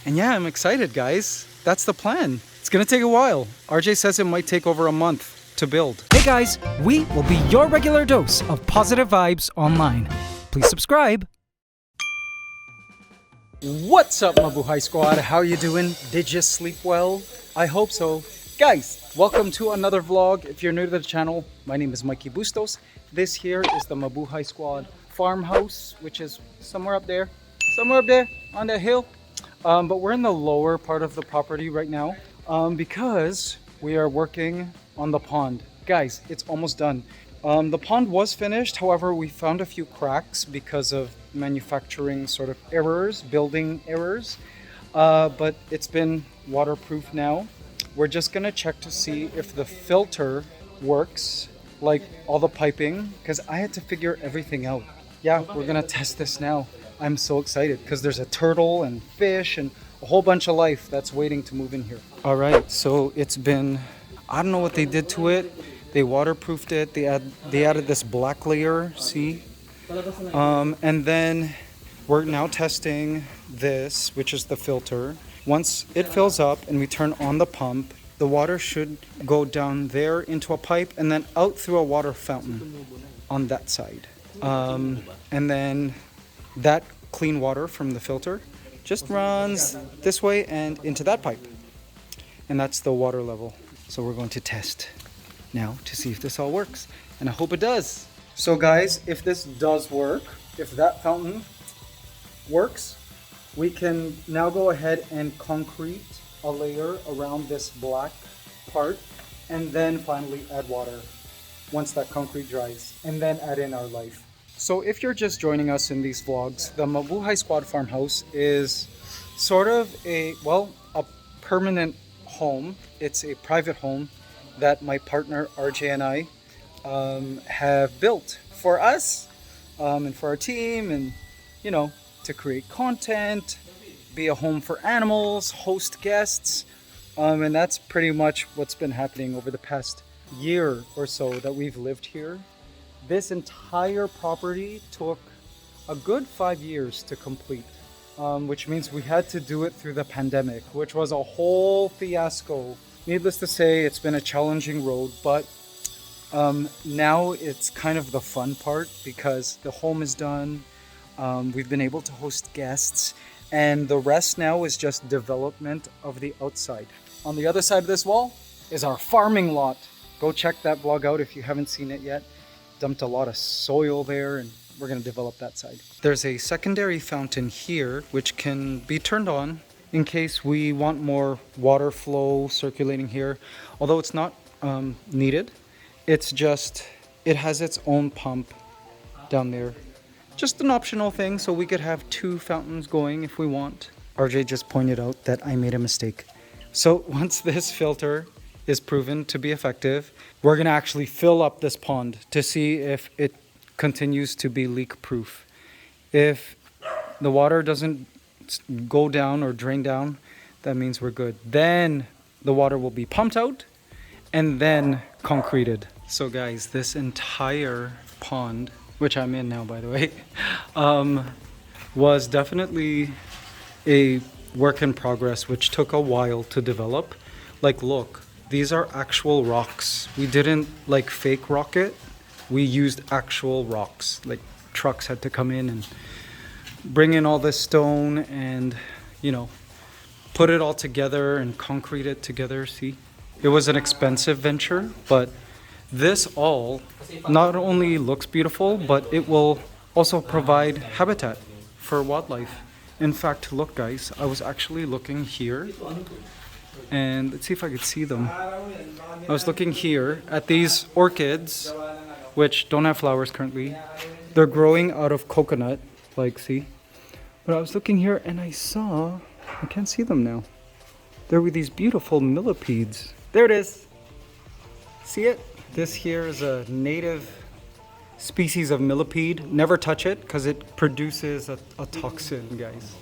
And yeah, I'm excited, guys. That's the plan. It's gonna take a while. RJ says it might take over a month to build. Hey guys, we will be your regular dose of positive vibes online. Please subscribe. What's up, Mabuhay Squad? How you doing? Did you sleep well? I hope so. Guys, welcome to another vlog. If you're new to the channel, my name is Mikey Bustos. This here is the Mabuhay Squad farmhouse, which is somewhere up there on the hill. But we're in the lower part of the property right now because we are working on the pond. Guys, it's almost done. The pond was finished, however, we found a few cracks because of manufacturing sort of errors, building errors. But it's been waterproof now. We're just gonna check to see if the filter works, like all the piping, because I had to figure everything out. Yeah, we're gonna test this now. I'm so excited because there's a turtle and fish and a whole bunch of life that's waiting to move in here. All right, so it's been, I don't know what they did to it. They waterproofed it. They added this black layer, see? And then we're now testing this, which is the filter. Once it fills up and we turn on the pump, the water should go down there into a pipe and then out through a water fountain on that side. And then that clean water from the filter just runs this way and into that pipe. And that's the water level. So we're going to test now to see if this all works. And I hope it does. So guys, if this does work, if that fountain works, we can now go ahead and concrete a layer around this black part and then finally add water once that concrete dries and then add in our life. So if you're just joining us in these vlogs, the Mabuhay Squad farmhouse is sort of a permanent home. It's a private home that my partner RJ and I have built for us and for our team, and you know, to create content, be a home for animals, host guests, and that's pretty much what's been happening over the past year or so that we've lived here. This entire property took a good 5 years to complete, which means we had to do it through the pandemic, which was a whole fiasco. Needless to say, it's been a challenging road, but now it's kind of the fun part because the home is done. We've been able to host guests, and the rest now is just development of the outside. On the other side of this wall is our farming lot. Go check that vlog out if you haven't seen it yet. Dumped a lot of soil there, and we're going to develop that side. There's a secondary fountain here which can be turned on in case we want more water flow circulating here, although it's not needed. It's just, it has its own pump down there. Just an optional thing, so we could have 2 fountains going if we want. RJ just pointed out that I made a mistake. So once this filter is proven to be effective, we're gonna actually fill up this pond to see if it continues to be leak proof. If the water doesn't go down or drain down, that means we're good. Then the water will be pumped out and then concreted. So guys, this entire pond, which I'm in now by the way, was definitely a work in progress, which took a while to develop. Like, look, these are actual rocks. We didn't like fake rock it. We used actual rocks. Like, trucks had to come in and bring in all this stone and, you know, put it all together and concrete it together. See, it was an expensive venture, but this all not only looks beautiful, but it will also provide habitat for wildlife. In fact, look guys, I was actually looking here, and let's see if I could see them. I was looking here at these orchids, which don't have flowers currently. They're growing out of coconut, like, see? But I was looking here and I saw, I can't see them now. There were these beautiful millipedes. There it is. See it? This here is a native species of millipede. Never touch it because it produces a toxin, guys.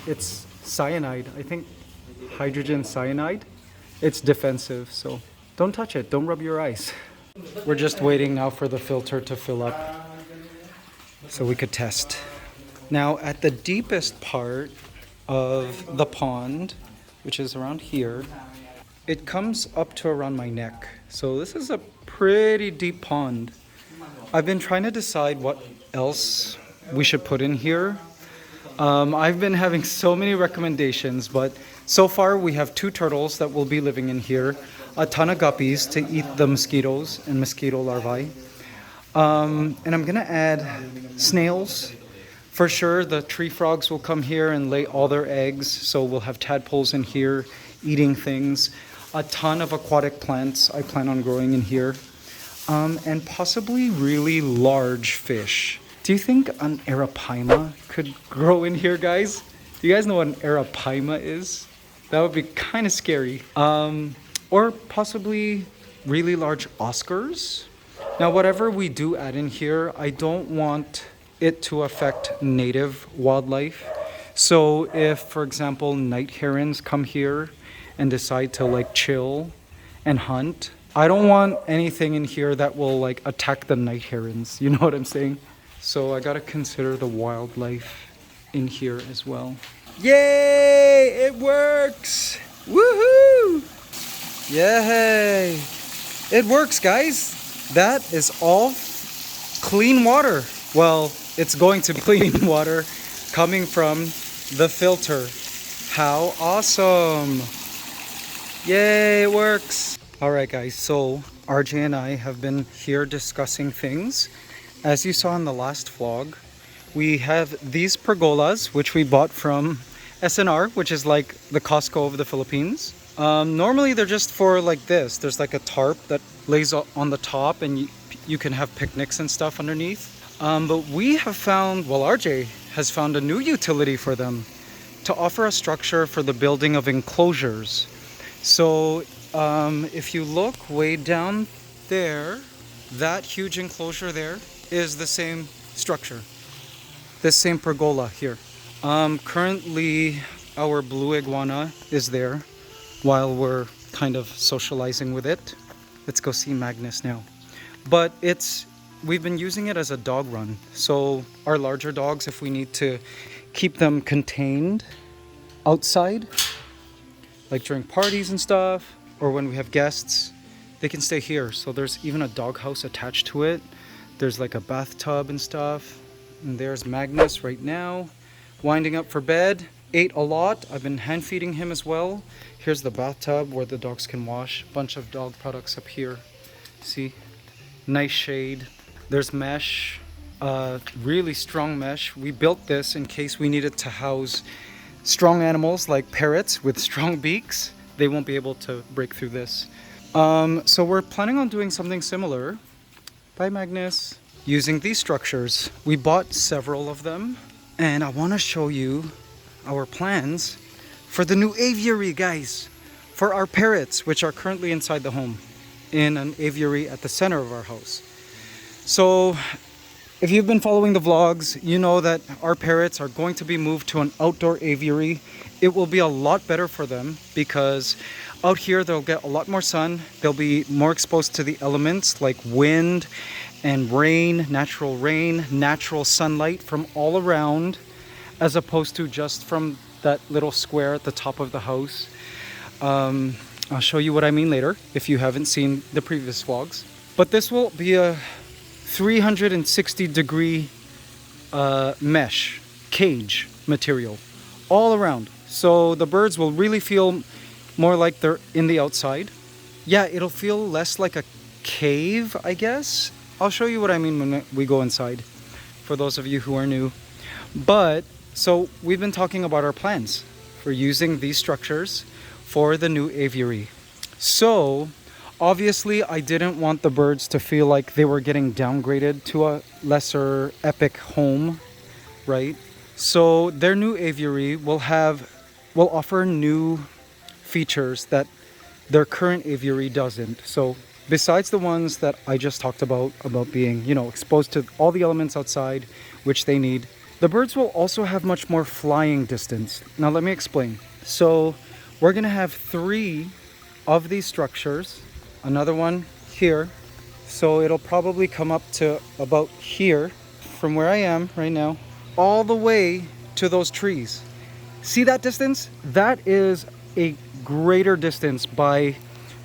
It's cyanide, I think hydrogen cyanide. It's defensive, so don't touch it. Don't rub your eyes. We're just waiting now for the filter to fill up so we could test. Now at the deepest part, of the pond, which is around here. It comes up to around my neck. So this is a pretty deep pond. I've been trying to decide what else we should put in here. I've been having so many recommendations, but so far we have 2 turtles that will be living in here, a ton of guppies to eat the mosquitoes and mosquito larvae. And I'm gonna add snails. For sure, the tree frogs will come here and lay all their eggs, so we'll have tadpoles in here eating things. A ton of aquatic plants I plan on growing in here. And possibly really large fish. Do you think an arapaima could grow in here, guys? Do you guys know what an arapaima is? That would be kind of scary. Or possibly really large Oscars. Now, whatever we do add in here, I don't want it to affect native wildlife. So if, for example, night herons come here and decide to like chill and hunt, I don't want anything in here that will like attack the night herons. You know what I'm saying? So I gotta consider the wildlife in here as well. Yay! It works! Woohoo! Yay! It works, guys! That is all clean water. Well, it's going to be clean water coming from the filter. How awesome! Yay, it works! Alright guys, so RJ and I have been here discussing things. As you saw in the last vlog, we have these pergolas, which we bought from SNR, which is like the Costco of the Philippines. Normally they're just for like this. There's like a tarp that lays on the top and you can have picnics and stuff underneath. But we have found, well, RJ has found a new utility for them to offer a structure for the building of enclosures. So if you look way down there, that huge enclosure there is the same structure, this same pergola here. Currently our blue iguana is there while we're kind of socializing with it. Let's go see Magnus now. But we've been using it as a dog run. So our larger dogs, if we need to keep them contained outside, like during parties and stuff, or when we have guests, they can stay here. So there's even a dog house attached to it. There's like a bathtub and stuff. And there's Magnus right now, winding up for bed. Ate a lot. I've been hand feeding him as well. Here's the bathtub where the dogs can wash. Bunch of dog products up here. See? Nice shade. There's mesh, really strong mesh. We built this in case we needed to house strong animals like parrots with strong beaks. They won't be able to break through this. So we're planning on doing something similar. Bye, Magnus. Using these structures. We bought several of them, and I want to show you our plans for the new aviary, guys. For our parrots, which are currently inside the home, in an aviary at the center of our house. So if you've been following the vlogs, you know that our parrots are going to be moved to an outdoor aviary. It will be a lot better for them because out here they'll get a lot more sun. They'll be more exposed to the elements like wind and rain, natural sunlight from all around, as opposed to just from that little square at the top of the house. I'll show you what I mean later if you haven't seen the previous vlogs. But this will be a 360-degree mesh cage material all around. So the birds will really feel more like they're in the outside. Yeah, it'll feel less like a cave, I guess. I'll show you what I mean when we go inside, for those of you who are new. But, so we've been talking about our plans for using these structures for the new aviary. So, obviously I didn't want the birds to feel like they were getting downgraded to a lesser epic home, right? So their new aviary will offer new features that their current aviary doesn't. So besides the ones that I just talked about being, exposed to all the elements outside, which they need, the birds will also have much more flying distance. Now let me explain. So we're gonna have 3 of these structures, another one here. So it'll probably come up to about here from where I am right now, all the way to those trees. See that distance? That is a greater distance by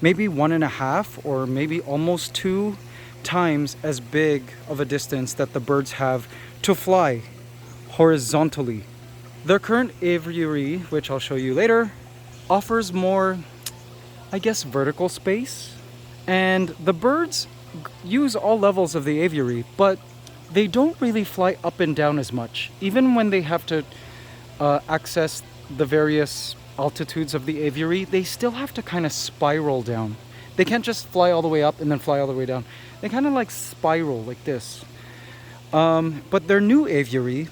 maybe 1.5 or maybe almost 2 times as big of a distance that the birds have to fly horizontally. Their current aviary, which I'll show you later, offers more, I guess, vertical space. And the birds use all levels of the aviary, but they don't really fly up and down as much. Even when they have to access the various altitudes of the aviary, they still have to kind of spiral down. They can't just fly all the way up and then fly all the way down. They kind of like spiral like this. But their new aviary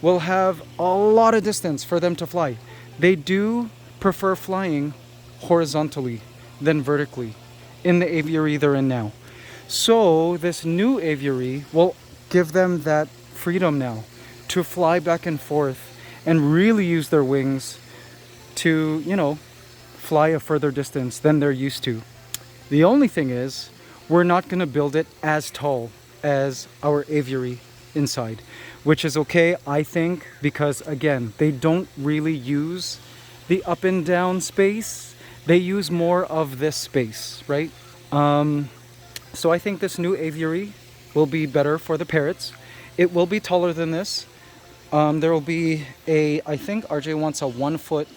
will have a lot of distance for them to fly. They do prefer flying horizontally than vertically in the aviary they're in now. So this new aviary will give them that freedom now to fly back and forth and really use their wings to, you know, fly a further distance than they're used to. The only thing is, we're not going to build it as tall as our aviary inside, which is okay, I think, because again, they don't really use the up and down space. They use more of this space, right? So I think this new aviary will be better for the parrots. It will be taller than this. There will be I think RJ wants a 1 foot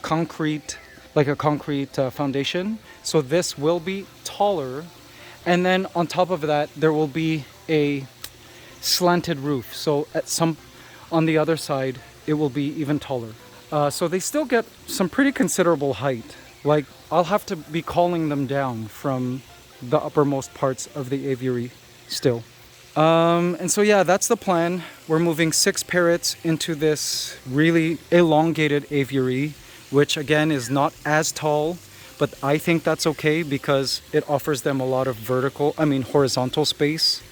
concrete, like a concrete foundation. So this will be taller. And then on top of that, there will be a slanted roof. So on the other side, it will be even taller. So they still get some pretty considerable height. Like, I'll have to be calling them down from the uppermost parts of the aviary still. And so yeah, that's the plan. We're moving 6 parrots into this really elongated aviary, which again is not as tall, but I think that's okay because it offers them a lot of horizontal space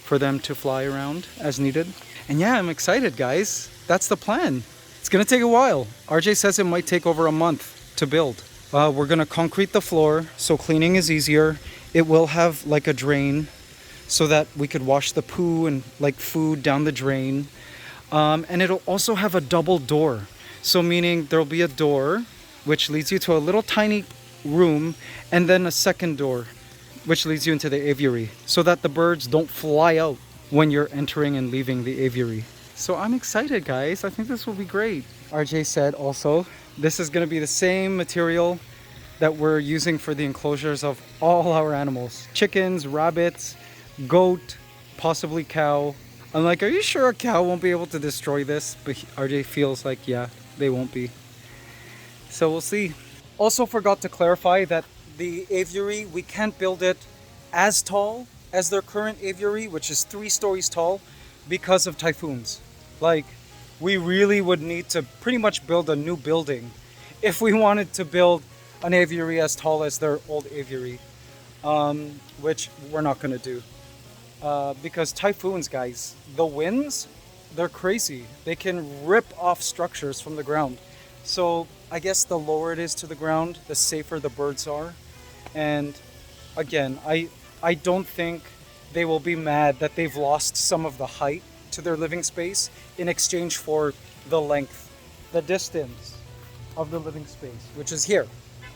for them to fly around as needed. And yeah, I'm excited, guys. That's the plan. It's gonna take a while. RJ says it might take over a month to build. We're gonna concrete the floor so cleaning is easier. It will have like a drain so that we could wash the poo and like food down the drain. And it'll also have a double door. So meaning there'll be a door which leads you to a little tiny room and then a second door which leads you into the aviary so that the birds don't fly out when you're entering and leaving the aviary. So I'm excited, guys. I think this will be great. RJ said also, this is going to be the same material that we're using for the enclosures of all our animals. Chickens, rabbits, goat, possibly cow. I'm like, are you sure a cow won't be able to destroy this? But RJ feels like, yeah, they won't be. So we'll see. Also forgot to clarify that the aviary, we can't build it as tall as their current aviary, which is 3 stories tall, because of typhoons. Like, we really would need to pretty much build a new building if we wanted to build an aviary as tall as their old aviary, which we're not gonna do. Because typhoons, guys, the winds, they're crazy. They can rip off structures from the ground. So I guess the lower it is to the ground, the safer the birds are. And again, I don't think they will be mad that they've lost some of the height to their living space in exchange for the length, the distance of the living space, which is here.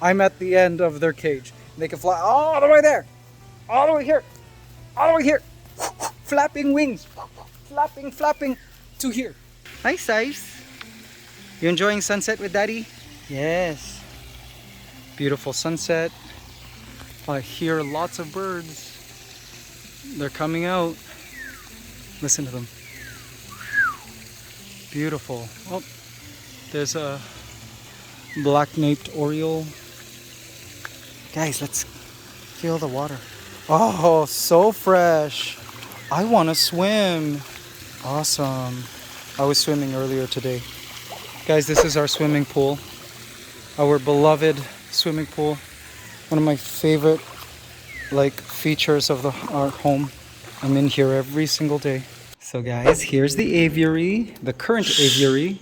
I'm at the end of their cage. They can fly all the way there, all the way here, all the way here. Flapping wings, flapping to here. Nice, nice. You enjoying sunset with Daddy? Yes. Beautiful sunset. I hear lots of birds. They're coming out. Listen to them. Beautiful. Oh, there's a black-naped oriole. Guys, let's feel the water. Oh, so fresh. I want to swim. Awesome. I was swimming earlier today. Guys, this is our swimming pool. Our beloved swimming pool. One of my favorite features of our home. I'm in here every single day. So guys, here's the aviary, the current aviary.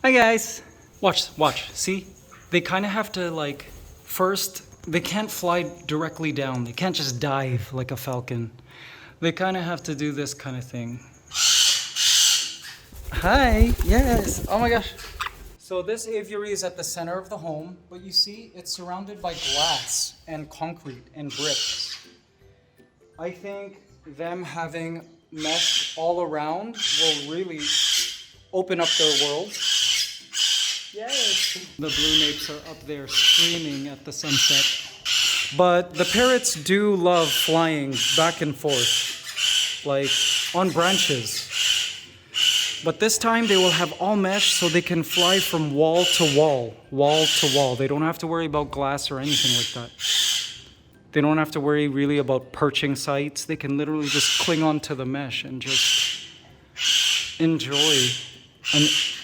Hi guys. Watch, see? They kind of have to first, they can't fly directly down. They can't just dive like a falcon. They kind of have to do this kind of thing. Hi, yes, oh my gosh. So this aviary is at the center of the home, but you see it's surrounded by glass and concrete and bricks. I think them having mesh all around will really open up their world. Yes. The blue napes are up there screaming at the sunset. But the parrots do love flying back and forth, like on branches. But this time they will have all mesh so they can fly from wall to wall, wall to wall. They don't have to worry about glass or anything like that. They don't have to worry really about perching sites. They can literally just cling onto the mesh and just enjoy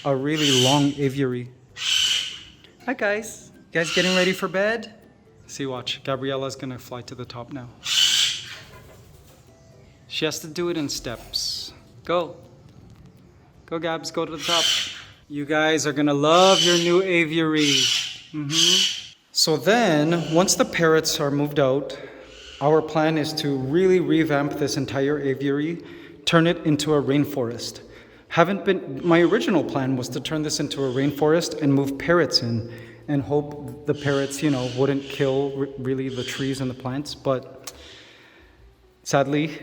a really long aviary. Hi guys. You guys getting ready for bed? See, watch. Gabriella's gonna fly to the top now. She has to do it in steps. Go. Go, Gabs, go to the top. You guys are gonna love your new aviary. So then, once the parrots are moved out, our plan is to really revamp this entire aviary, turn it into a rainforest. My original plan was to turn this into a rainforest and move parrots in and hope the parrots, wouldn't kill really the trees and the plants. But sadly,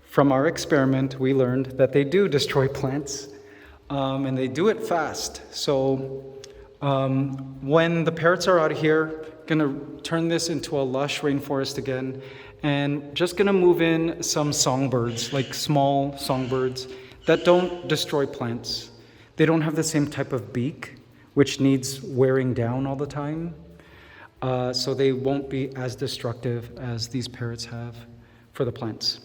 from our experiment, we learned that they do destroy plants. And they do it fast. So when the parrots are out here, gonna turn this into a lush rainforest again, and just gonna move in some songbirds, like small songbirds that don't destroy plants. They don't have the same type of beak, which needs wearing down all the time. So they won't be as destructive as these parrots have for the plants.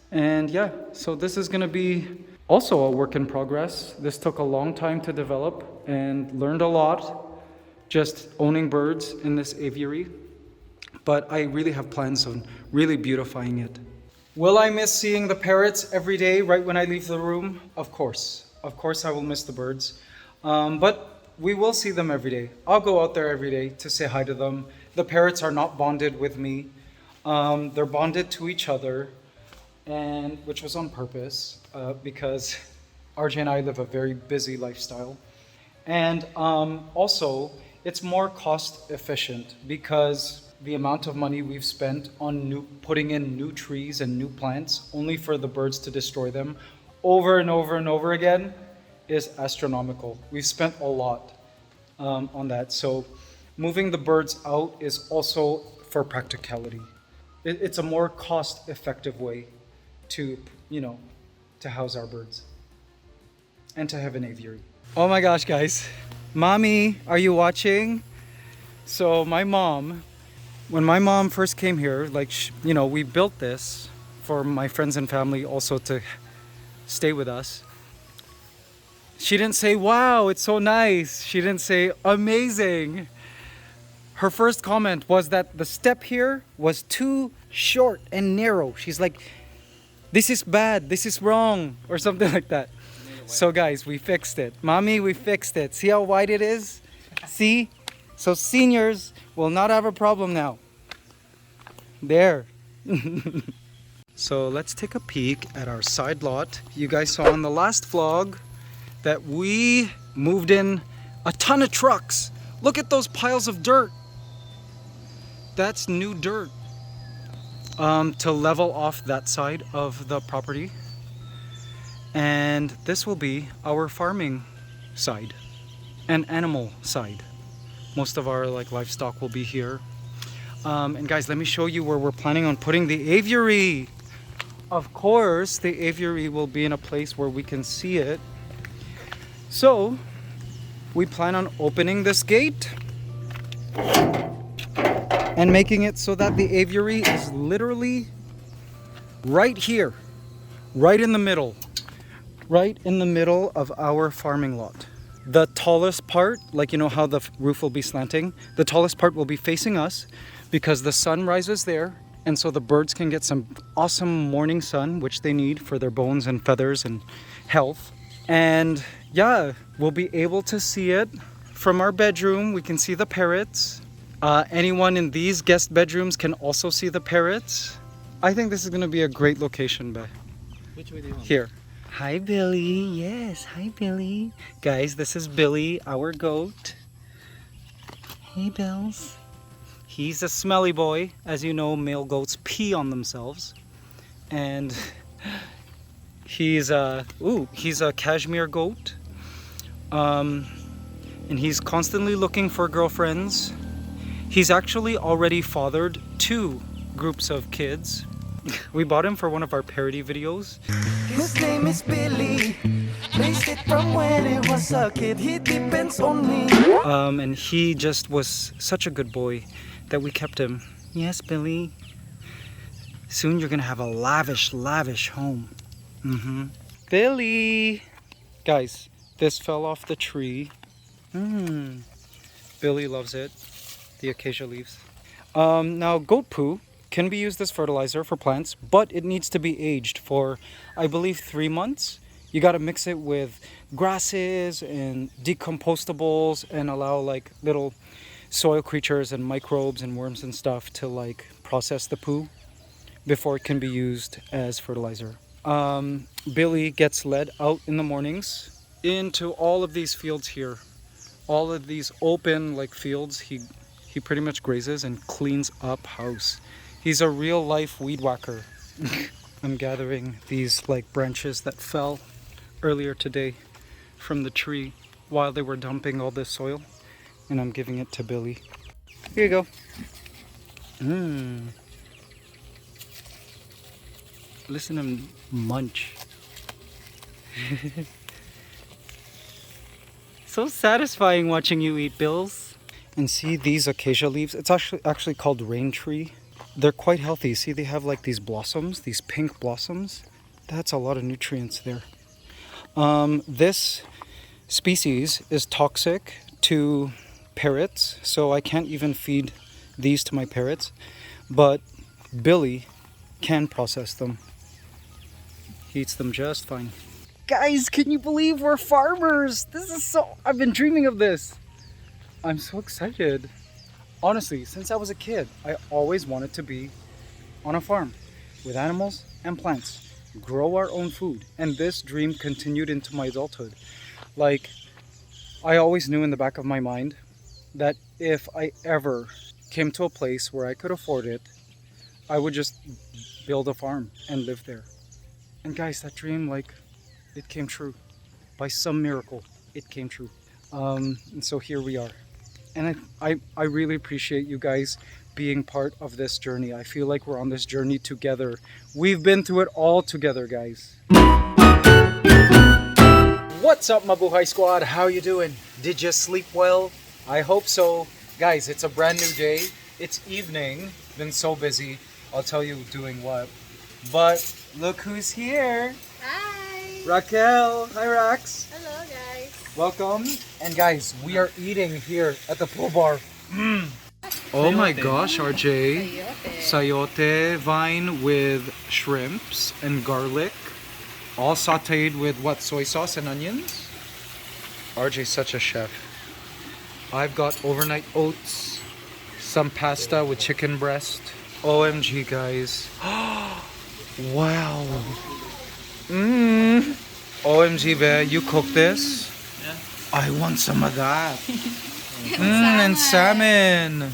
And yeah, so this is gonna be also a work in progress. This took a long time to develop and learned a lot just owning birds in this aviary. But I really have plans on really beautifying it. Will I miss seeing the parrots every day right when I leave the room? Of course. Of course I will miss the birds. But we will see them every day. I'll go out there every day to say hi to them. The parrots are not bonded with me. They're bonded to each other, and which was on purpose because RJ and I live a very busy lifestyle. And also, it's more cost efficient because the amount of money we've spent on putting in new trees and new plants only for the birds to destroy them over and over and over again is astronomical. We've spent a lot on that. So moving the birds out is also for practicality. It's a more cost effective way to house our birds and to have an aviary. Oh my gosh, guys. Mommy, are you watching? So my mom, when my mom first came here, we built this for my friends and family also to stay with us. She didn't say, wow, it's so nice. She didn't say, amazing. Her first comment was that the step here was too short and narrow. She's like, this is bad, this is wrong, or something like that. So guys, we fixed it. Mommy, we fixed it. See how wide it is? See? So seniors will not have a problem now. There. So let's take a peek at our side lot. You guys saw in the last vlog that we moved in a ton of trucks. Look at those piles of dirt. That's new dirt. To level off that side of the property. And this will be our farming side and animal side. Most of our livestock will be here. And guys, let me show you where we're planning on putting the aviary. Of course, the aviary will be in a place where we can see it. So we plan on opening this gate and making it so that the aviary is literally right here, right in the middle of our farming lot. The tallest part, how the roof will be slanting, the tallest part will be facing us because the sun rises there, and so the birds can get some awesome morning sun, which they need for their bones and feathers and health. And yeah, we'll be able to see it from our bedroom. We can see the parrots. Anyone in these guest bedrooms can also see the parrots. I think this is going to be a great location, Which way do you want? Here. Hi, Billy. Yes, hi, Billy. Guys, this is Billy, our goat. Hey, Bills. He's a smelly boy. As you know, male goats pee on themselves. And he's a cashmere goat. And he's constantly looking for girlfriends. He's actually already fathered 2 groups of kids. We bought him for one of our parody videos. His name is Billy. Raised it from when he was a kid. He depends on me. And he just was such a good boy that we kept him. Yes, Billy. Soon you're gonna have a lavish home. Billy! Guys, this fell off the tree. Billy loves it. The acacia leaves. Now, goat poo can be used as fertilizer for plants, but it needs to be aged for, I believe, 3 months. You gotta mix it with grasses and decompostables and allow like little soil creatures and microbes and worms and stuff to like process the poo before it can be used as fertilizer. Billy gets led out in the mornings into all of these fields here. All of these open like fields, he pretty much grazes and cleans up house. He's a real life weed whacker. I'm gathering these like branches that fell earlier today from the tree while they were dumping all this soil, and I'm giving it to Billy. Here you go. Listen to him munch. So satisfying watching you eat, Bills. And see these acacia leaves? It's actually called rain tree. They're quite healthy. See, they have like these blossoms, these pink blossoms. That's a lot of nutrients there. This species is toxic to parrots, so I can't even feed these to my parrots. But Billy can process them. He eats them just fine. Guys, can you believe we're farmers? I've been dreaming of this. I'm so excited. Honestly, since I was a kid, I always wanted to be on a farm with animals and plants, grow our own food. And this dream continued into my adulthood. Like, I always knew in the back of my mind that if I ever came to a place where I could afford it, I would just build a farm and live there. And guys, that dream, like, it came true. By some miracle, it came true. And so here we are. And I really appreciate you guys being part of this journey. I feel like we're on this journey together. We've been through it all together, guys. What's up, Mabuhay Squad? How you doing? Did you sleep well? I hope so. Guys, it's a brand new day. It's evening. Been so busy. I'll tell you doing what. But look who's here. Hi! Raquel. Hi, Rax. Hello, guys. Welcome. And guys, we are eating here at the pool bar. Oh my gosh, RJ. Sayote vine with shrimps and garlic. All sauteed with what? Soy sauce and onions? RJ's such a chef. I've got overnight oats, some pasta with chicken breast. OMG, guys. Wow. OMG, babe, you cooked this? Yeah. I want some of that. And salmon.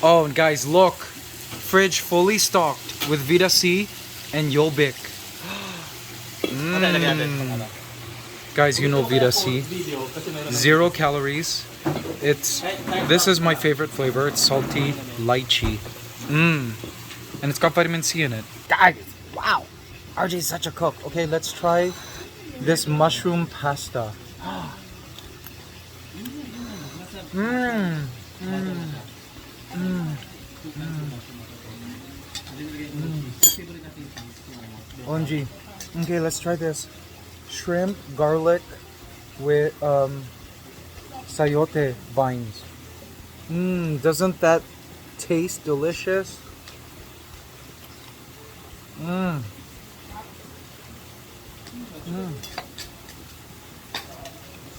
Oh, and guys, look. Fridge fully stocked with Vita C and Yolbic. Guys, you know Vita C. 0 calories. This is my favorite flavor. It's salty lychee. And it's got vitamin C in it. Guys, wow. RJ is such a cook. Okay, let's try this mushroom pasta. OMG. Okay, let's try this. Shrimp, garlic with sayote vines. Doesn't that taste delicious?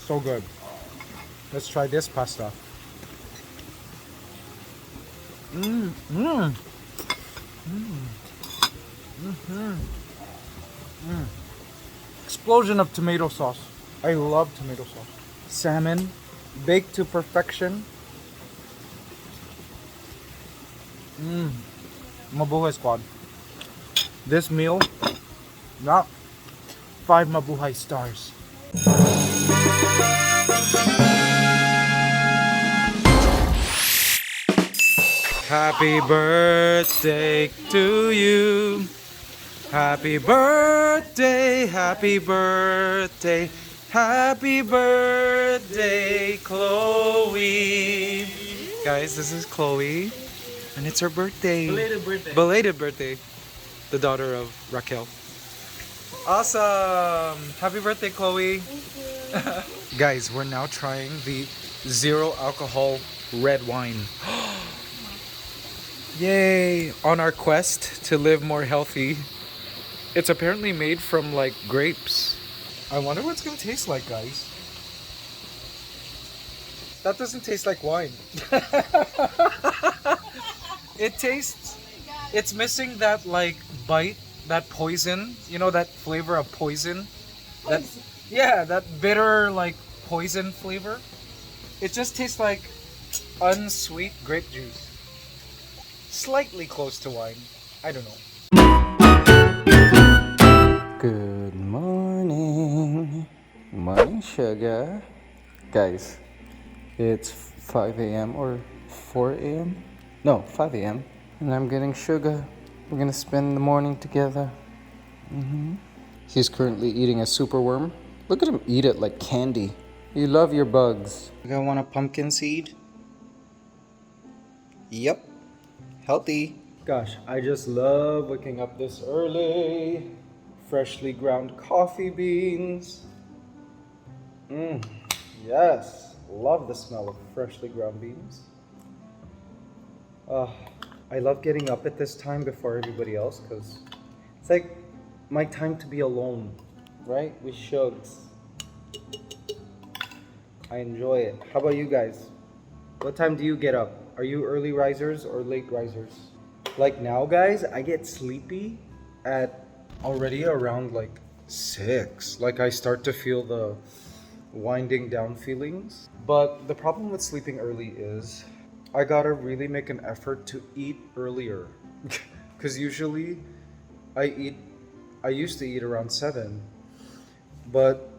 So good. Let's try this pasta. Explosion of tomato sauce. I love tomato sauce. Salmon, baked to perfection. Mabuhay squad. This meal, not 5 mabuhay stars. Happy birthday to you. Happy birthday, happy birthday, happy birthday, Chloe. Guys, this is Chloe, and it's her birthday. Belated birthday. Belated birthday. The daughter of Raquel. Awesome! Happy birthday, Chloe. Thank you. Guys, we're now trying the zero alcohol red wine. Yay! On our quest to live more healthy. It's apparently made from like grapes. I wonder what it's gonna taste like, guys. That doesn't taste like wine. It tastes, it's missing that like bite, that poison, you know, that flavor of poison. That, yeah, that bitter like poison flavor. It just tastes like unsweet grape juice. Slightly close to wine. I don't know. Good morning. Morning, sugar. Guys, it's 5 a.m. or 4 a.m. No, 5 a.m. And I'm getting sugar. We're gonna spend the morning together. He's currently eating a super worm. Look at him eat it like candy. You love your bugs. You gonna want a pumpkin seed? Yep. Healthy. Gosh, I just love waking up this early. Freshly ground coffee beans. Yes. Love the smell of freshly ground beans. I love getting up at this time before everybody else because it's like my time to be alone, right? With shugs. I enjoy it. How about you guys? What time do you get up? Are you early risers or late risers? Like now, guys, I get sleepy at already around like 6. Like I start to feel the winding down feelings. But the problem with sleeping early is I gotta really make an effort to eat earlier. Because usually I used to eat around 7. But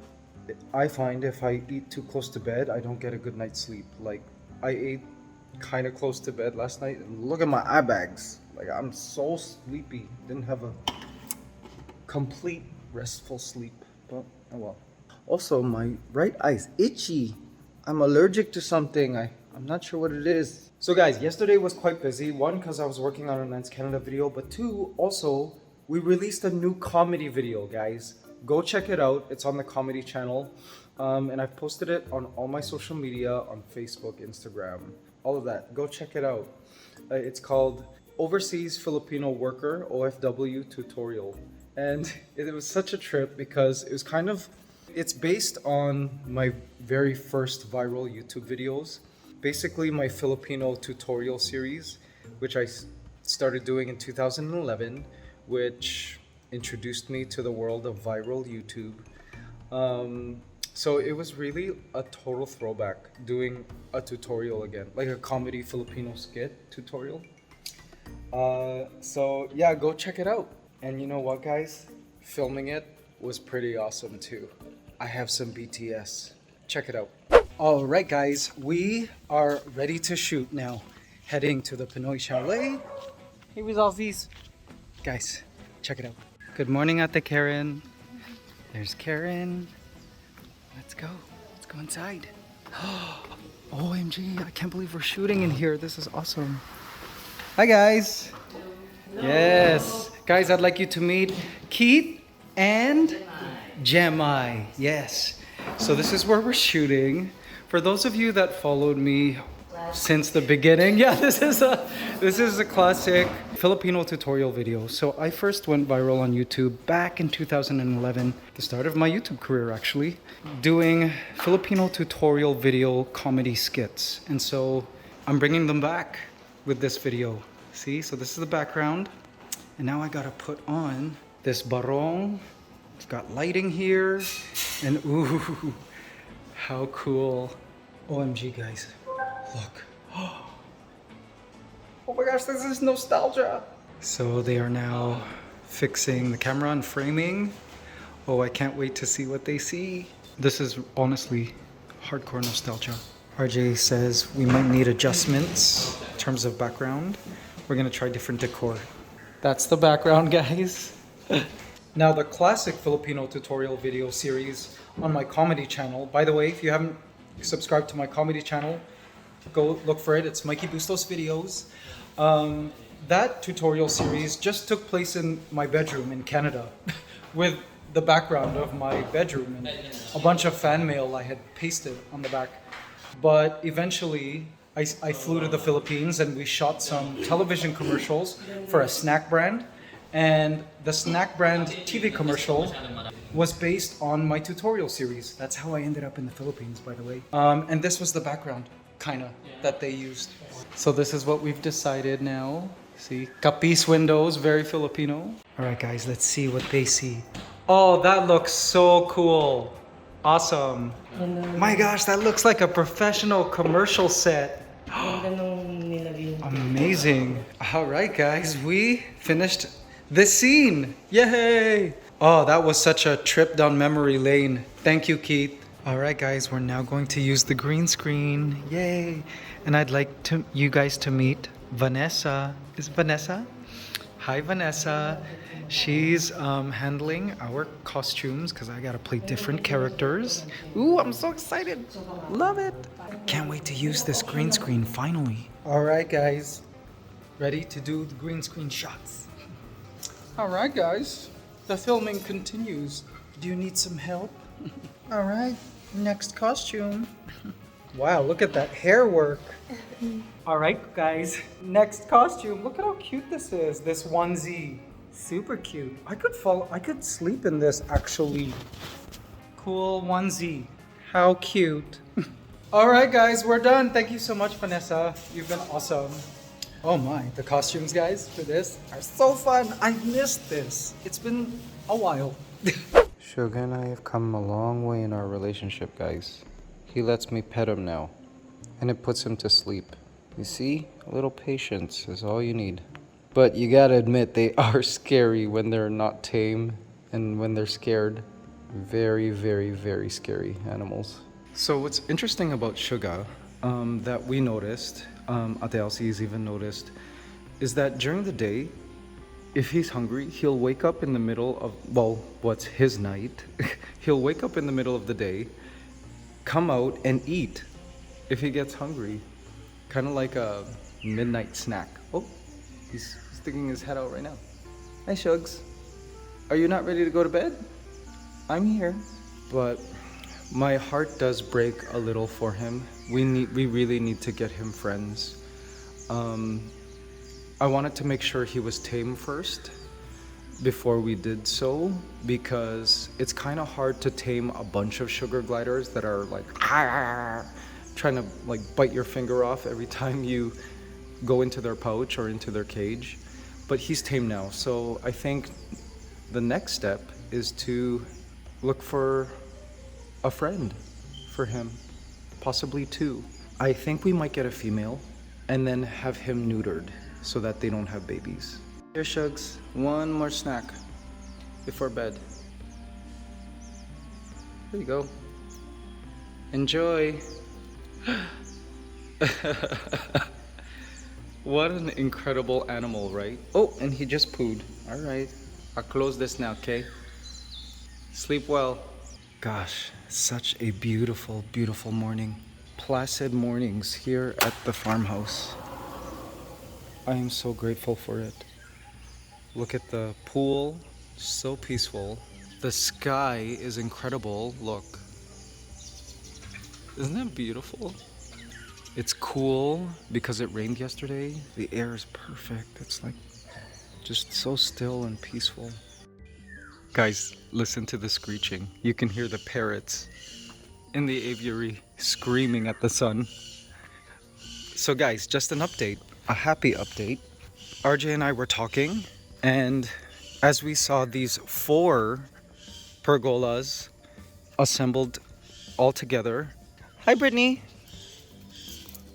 I find if I eat too close to bed, I don't get a good night's sleep. Like I ate kind of close to bed last night and look at my eye bags. Like I'm so sleepy. Didn't have a complete restful sleep. But oh well. Also, my right eye's itchy. I'm allergic to something. I'm not sure what it is. So guys, yesterday was quite busy. 1, because I was working on an ANTSCANADA video, but 2, also, we released a new comedy video, guys. Go check it out. It's on the comedy channel. And I've posted it on all my social media, on Facebook, Instagram, all of that. Go check it out. It's called Overseas Filipino Worker, OFW Tutorial. And it was such a trip because it was kind of, it's based on my very first viral YouTube videos. Basically my Filipino tutorial series, which I started doing in 2011, which introduced me to the world of viral YouTube. So it was really a total throwback doing a tutorial again, like a comedy Filipino skit tutorial. So yeah, go check it out. And you know what, guys? Filming it was pretty awesome too. I have some BTS. Check it out. All right, guys, we are ready to shoot now. Heading to the Pinoy Chalet. Hey, with all these. Guys, check it out. Good morning, Ate Karen. There's Karen. Let's go. Let's go inside. OMG, I can't believe we're shooting in here. This is awesome. Hi, guys. Yes. Guys, I'd like you to meet Keith and Jeah. Yes. So this is where we're shooting. For those of you that followed me since the beginning, yeah, this is a classic Filipino tutorial video. So I first went viral on YouTube back in 2011, the start of my YouTube career actually, doing Filipino tutorial video comedy skits. And so I'm bringing them back with this video. See, so this is the background. And now I gotta put on this barong We've got lighting here, and ooh, how cool. OMG, guys, look. Oh my gosh, this is nostalgia. So they are now fixing the camera and framing. Oh, I can't wait to see what they see. This is honestly hardcore nostalgia. RJ says we might need adjustments in terms of background. We're gonna try different decor. That's the background, guys. Now, the classic Filipino tutorial video series on my comedy channel. By the way, if you haven't subscribed to my comedy channel, go look for it. It's MIKEYBUSTOSVIDEOS. That tutorial series just took place in my bedroom in Canada with the background of my bedroom and a bunch of fan mail I had pasted on the back. But eventually I flew to the Philippines and we shot some television commercials for a snack brand. And the snack brand TV commercial was based on my tutorial series. That's how I ended up in the Philippines, by the way. And this was the background, kinda, that they used. So this is what we've decided now. See, kapis windows, very Filipino. All right, guys, let's see what they see. Oh, that looks so cool. Awesome. My gosh, that looks like a professional commercial set. Amazing. All right, guys, we finished this scene. Yay! Oh, that was such a trip down memory lane. Thank you, Keith. All right, guys, we're now going to use the green screen. Yay! And I'd like you guys to meet Vanessa. Is it Vanessa? Hi, Vanessa. She's handling our costumes because I gotta play different characters. Ooh, I'm so excited. Love it. Can't wait to use this green screen finally. All right, guys. Ready to do the green screen shots. All right, guys. The filming continues. Do you need some help? All right, next costume. Wow, look at that hair work. All right, guys, next costume. Look at how cute this is, this onesie. Super cute. I could sleep in this actually. Cool onesie. How cute. All right, guys, we're done. Thank you so much, Vanessa. You've been awesome. Oh my, the costumes, guys, for this are so fun. I missed this. It's been a while. Sugar and I have come a long way in our relationship, guys. He lets me pet him now, and it puts him to sleep. You see, a little patience is all you need. But you gotta admit, they are scary when they're not tame and when they're scared. Very, very, very scary animals. So what's interesting about Sugar that we noticed, Ate Elsie's even noticed, is that during the day, if he's hungry, he'll wake up in the middle of, well, what's his night? He'll wake up in the middle of the day, come out and eat if he gets hungry. Kind of like a midnight snack. Oh, he's sticking his head out right now. Hi, Shugs. Are you not ready to go to bed? I'm here. But my heart does break a little for him. We really need to get him friends. I wanted to make sure he was tame first before we did so, because it's kind of hard to tame a bunch of sugar gliders that are like trying to like bite your finger off every time you go into their pouch or into their cage. But he's tame now, so I think the next step is to look for a friend for him, possibly two. I think we might get a female and then have him neutered so that they don't have babies. Here, Shugs, one more snack before bed. Here you go. Enjoy. What an incredible animal, right? Oh, and he just pooed. All right, I'll close this now, okay? Sleep well. Gosh, such a beautiful, beautiful morning. Placid mornings here at the farmhouse. I am so grateful for it. Look at the pool, so peaceful. The sky is incredible, look. Isn't that beautiful? It's cool because it rained yesterday. The air is perfect. It's like just so still and peaceful. Guys, listen to the screeching. You can hear the parrots in the aviary screaming at the sun. So guys, just an update, a happy update. RJ and I were talking, and as we saw these 4 pergolas assembled all together. Hi, Brittany.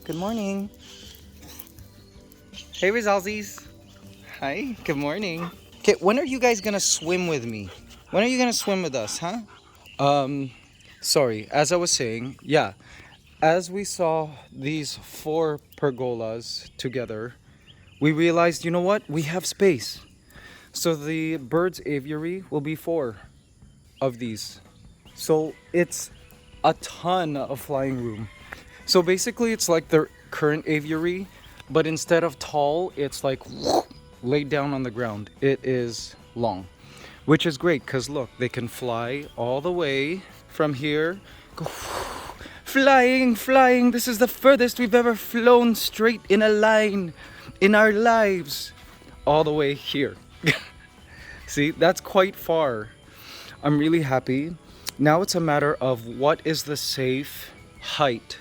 Good morning. Hey, Rizalzis. Hi, good morning. Okay, when are you guys gonna swim with me? When are you gonna swim with us, huh? Sorry, as I was saying, yeah, as we saw these 4 pergolas together, we realized, you know what? We have space. So the bird's aviary will be 4 of these. So it's a ton of flying room. So basically it's like the current aviary, but instead of tall, it's like laid down on the ground. It is long, which is great because look, they can fly all the way from here. Go flying, flying. This is the furthest we've ever flown straight in a line in our lives. All the way here. See, that's quite far. I'm really happy. Now it's a matter of what is the safe height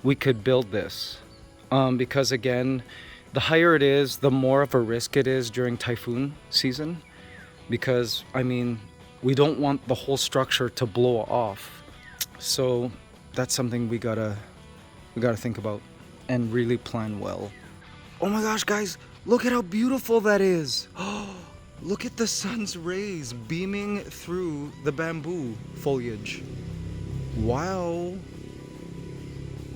we could build this. Because again, the higher it is, the more of a risk it is during typhoon season. Because, I mean, we don't want the whole structure to blow off. So that's something we gotta think about and really plan well. Oh my gosh, guys, look at how beautiful that is. Look at the sun's rays beaming through the bamboo foliage. Wow.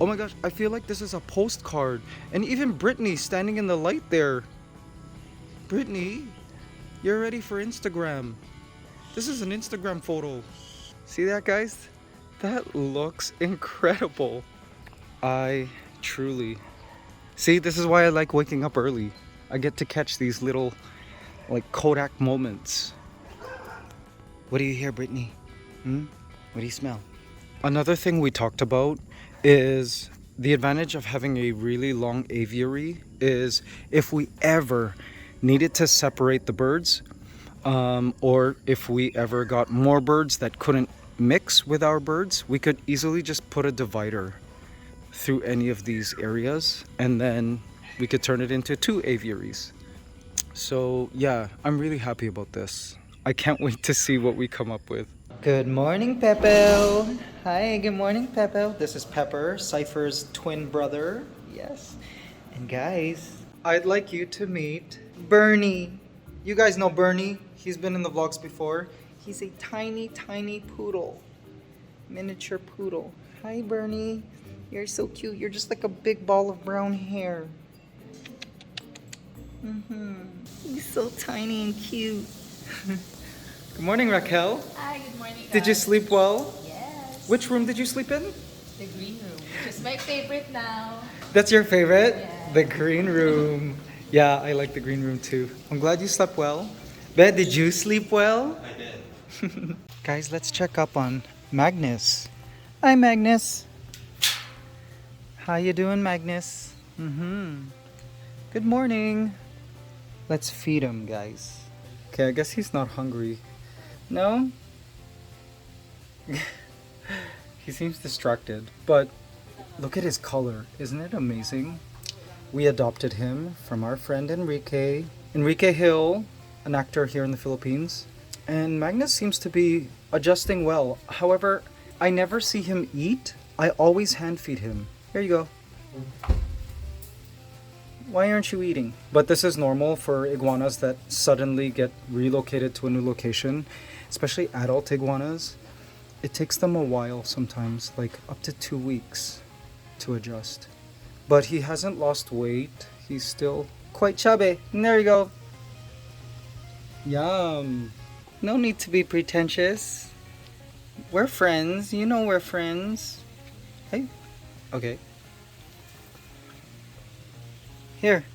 Oh my gosh, I feel like this is a postcard. And even Brittany standing in the light there. Brittany, you're ready for Instagram. This is an Instagram photo. See that, guys? That looks incredible. I truly... See, this is why I like waking up early. I get to catch these little, like, Kodak moments. What do you hear, Brittany? What do you smell? Another thing we talked about is the advantage of having a really long aviary is if we ever needed to separate the birds, or if we ever got more birds that couldn't mix with our birds, we could easily just put a divider through any of these areas and then we could turn it into 2 aviaries. So yeah, I'm really happy about this. I can't wait to see what we come up with. Good morning, Peppo. Hi, good morning, Peppo. This is Pepper, Cypher's twin brother. Yes. And guys, I'd like you to meet Bernie. You guys know Bernie. He's been in the vlogs before. He's a tiny, tiny poodle. Miniature poodle. Hi, Bernie. You're so cute. You're just like a big ball of brown hair. He's so tiny and cute. Good morning, Raquel. Hi, good morning, guys. Did you sleep well? Yes. Which room did you sleep in? The green room, which is my favorite now. That's your favorite? Yeah. The green room. Yeah, I like the green room too. I'm glad you slept well. Beth, did you sleep well? I did. Guys, let's check up on Magnus. Hi, Magnus. How you doing, Magnus? Good morning. Let's feed him, guys. Okay, I guess he's not hungry. No? He seems distracted, but look at his color. Isn't it amazing? We adopted him from our friend Enrique Hill, an actor here in the Philippines. And Magnus seems to be adjusting well. However, I never see him eat. I always hand feed him. Here you go. Why aren't you eating? But this is normal for iguanas that suddenly get relocated to a new location, especially adult iguanas. It takes them a while sometimes, like up to 2 weeks to adjust. But he hasn't lost weight. He's still quite chubby. And there you go. Yum. No need to be pretentious. We're friends. You know we're friends. Hey. Okay. Here.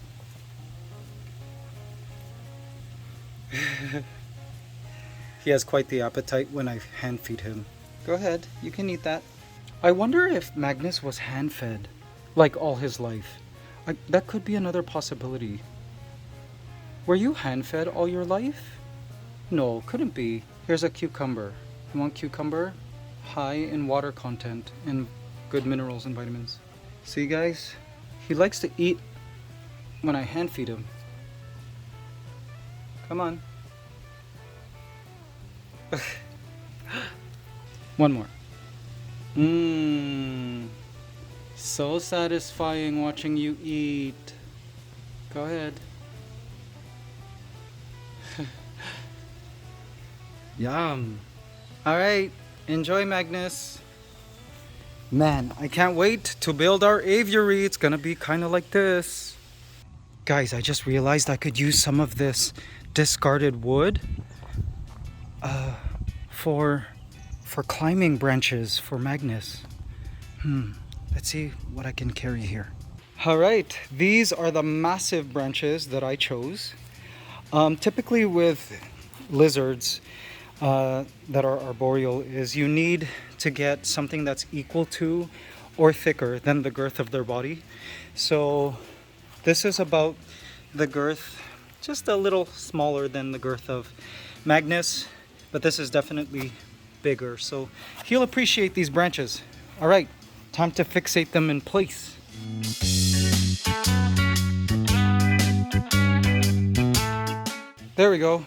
He has quite the appetite when I hand feed him. Go ahead, you can eat that. I wonder if Magnus was hand fed, like all his life. That could be another possibility. Were you hand fed all your life? No, couldn't be. Here's a cucumber. You want cucumber? High in water content and good minerals and vitamins. See, guys? He likes to eat when I hand feed him. Come on. One more. Mmm. So satisfying watching you eat. Go ahead. Yum. Alright, enjoy, Magnus. Man, I can't wait to build our aviary. It's gonna be kind of like this. Guys, I just realized I could use some of this discarded wood for climbing branches for Magnus. Let's see what I can carry here. Alright, these are the massive branches that I chose. Typically with lizards that are arboreal is you need to get something that's equal to or thicker than the girth of their body. So this is about the girth, just a little smaller than the girth of Magnus, but this is definitely bigger. So he'll appreciate these branches. All right, time to fixate them in place. There we go.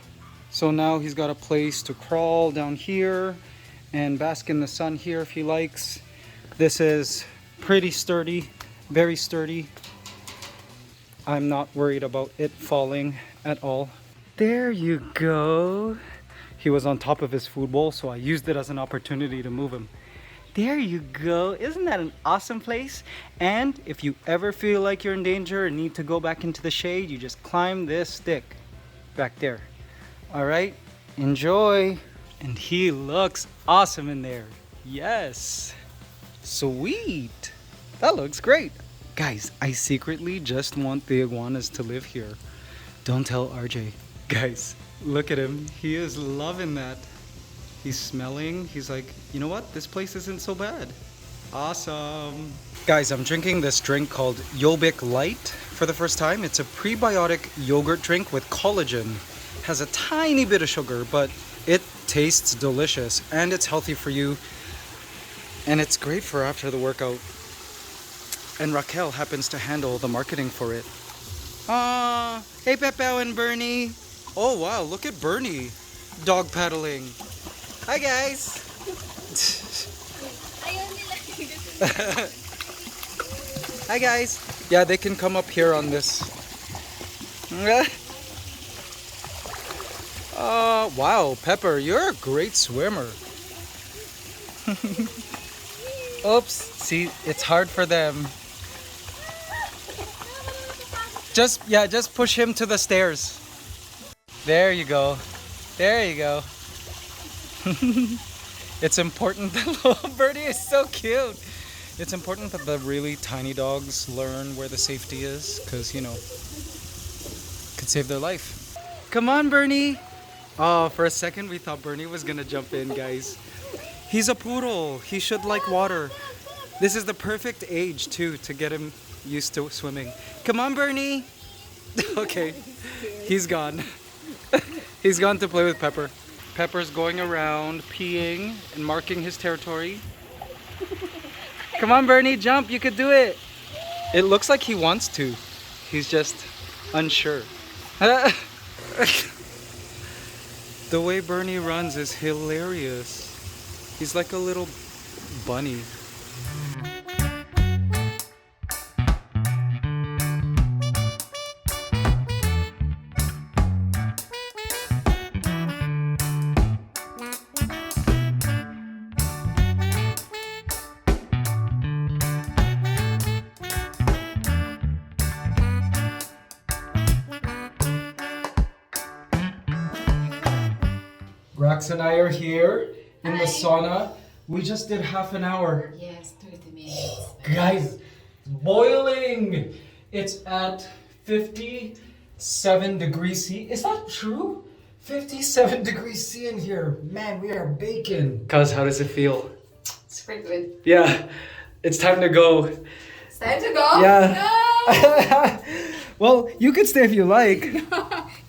So now he's got a place to crawl down here and bask in the sun here if he likes. This is pretty sturdy, very sturdy. I'm not worried about it falling at all. There you go. He was on top of his food bowl, so I used it as an opportunity to move him. There you go. Isn't that an awesome place? And if you ever feel like you're in danger and need to go back into the shade, you just climb this stick back there. All right, enjoy. And he looks awesome in there. Yes. Sweet. That looks great. Guys, I secretly just want the iguanas to live here. Don't tell RJ. Guys, look at him. He is loving that. He's smelling. He's like, you know what? This place isn't so bad. Awesome. Guys, I'm drinking this drink called Yobic Light for the first time. It's a prebiotic yogurt drink with collagen. Has a tiny bit of sugar, but it tastes delicious and it's healthy for you. And it's great for after the workout. And Raquel happens to handle the marketing for it. Ah, hey Peppo and Bernie. Oh wow, look at Bernie dog paddling. Hi guys. Hi guys. Yeah, they can come up here on this. Wow, Pepper, you're a great swimmer. Oops, see, it's hard for them. Just push him to the stairs. There you go. There you go. It's important that little birdie is so cute. It's important that the really tiny dogs learn where the safety is, because, you know, it could save their life. Come on, Bernie. Oh, for a second we thought Bernie was gonna jump in, guys. He's a poodle. He should like water. This is the perfect age, too, to get him used to swimming. Come on, Bernie. Okay, he's gone. He's gone to play with Pepper. Pepper's going around, peeing and marking his territory. Come on, Bernie, jump. You could do it. It looks like he wants to. He's just unsure. The way Bernie runs is hilarious. He's like a little bunny. Rax and I are here in the sauna. We just did half an hour. Yes, 30 minutes. Guys, boiling! It's at 57 degrees C. Is that true? 57 degrees C in here. Man, we are baking. Cuz, how does it feel? It's pretty good. Yeah, it's time to go. It's time to go? Yeah. No! Well, you could stay if you like.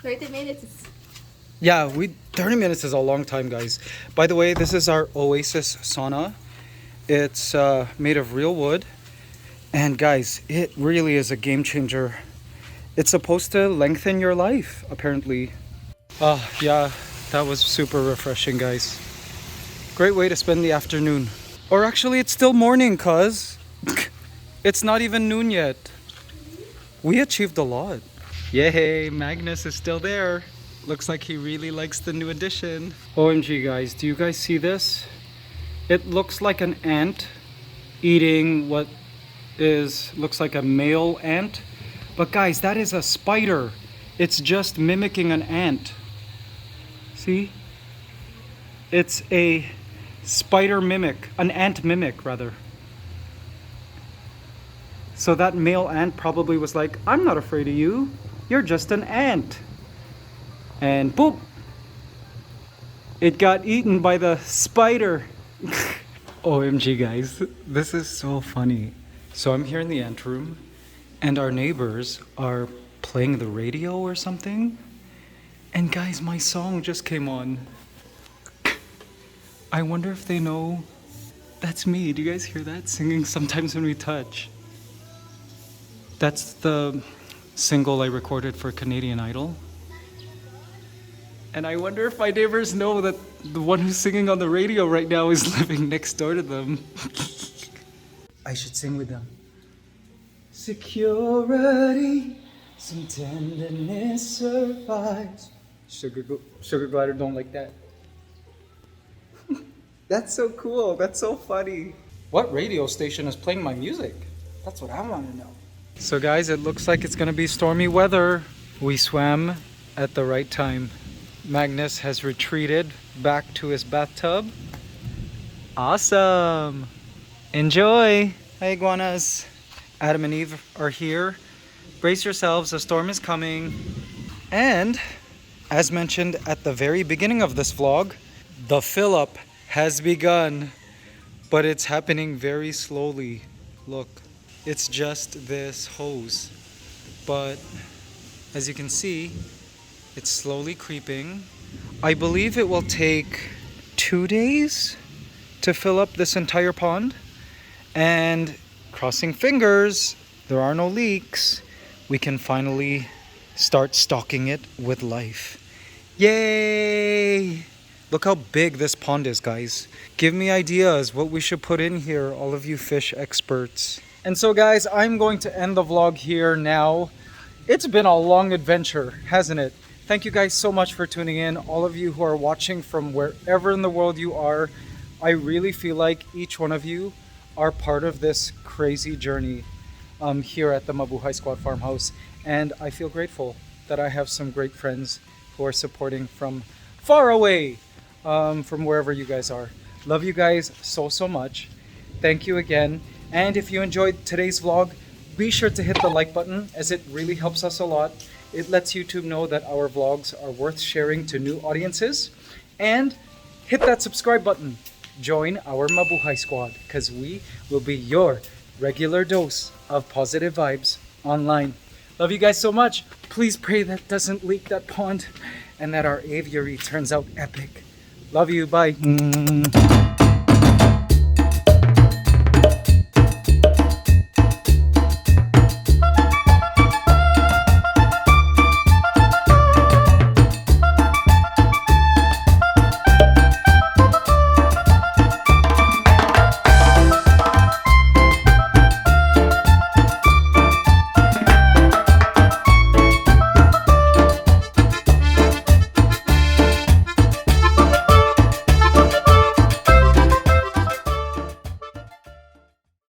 30 minutes is... Yeah, 30 minutes is a long time, guys. By the way, this is our Oasis sauna. It's made of real wood. And guys, it really is a game changer. It's supposed to lengthen your life, apparently. Oh, yeah, that was super refreshing, guys. Great way to spend the afternoon. Or actually, it's still morning, cuz it's not even noon yet. We achieved a lot. Yay, Magnus is still there. Looks like he really likes the new addition. OMG, guys, do you guys see this? It looks like an ant eating what looks like a male ant. But guys, that is a spider. It's just mimicking an ant. See? It's a spider mimic, an ant mimic rather. So that male ant probably was like, I'm not afraid of you. You're just an ant. And boop! It got eaten by the spider. OMG, guys, this is so funny. So I'm here in the ant room, and our neighbors are playing the radio or something. And guys, my song just came on. I wonder if they know that's me. Do you guys hear that? Singing Sometimes When We Touch. That's the single I recorded for Canadian Idol. And I wonder if my neighbors know that the one who's singing on the radio right now is living next door to them. I should sing with them. Security, some tenderness survives. Sugar glider don't like that. That's so cool. That's so funny. What radio station is playing my music? That's what I want to know. So guys, it looks like it's gonna be stormy weather. We swam at the right time. Magnus has retreated back to his bathtub. Awesome. Enjoy. Hi, iguanas. Adam and Eve are here. Brace yourselves, a storm is coming. And as mentioned at the very beginning of this vlog, the fill-up has begun, but it's happening very slowly. Look, it's just this hose. But as you can see, it's slowly creeping. I believe it will take 2 days to fill up this entire pond. And crossing fingers, there are no leaks. We can finally start stocking it with life. Yay! Look how big this pond is, guys. Give me ideas what we should put in here, all of you fish experts. And so guys, I'm going to end the vlog here now. It's been a long adventure, hasn't it? Thank you guys so much for tuning in. All of you who are watching from wherever in the world you are, I really feel like each one of you are part of this crazy journey here at the Mabuhay Squad Farmhouse. And I feel grateful that I have some great friends who are supporting from far away, from wherever you guys are. Love you guys so much. Thank you again. And if you enjoyed today's vlog, be sure to hit the like button, as it really helps us a lot. It lets YouTube know that our vlogs are worth sharing to new audiences. And hit that subscribe button. Join our Mabuhay Squad, because we will be your regular dose of positive vibes online. Love you guys so much. Please pray that doesn't leak that pond and that our aviary turns out epic. Love you. Bye.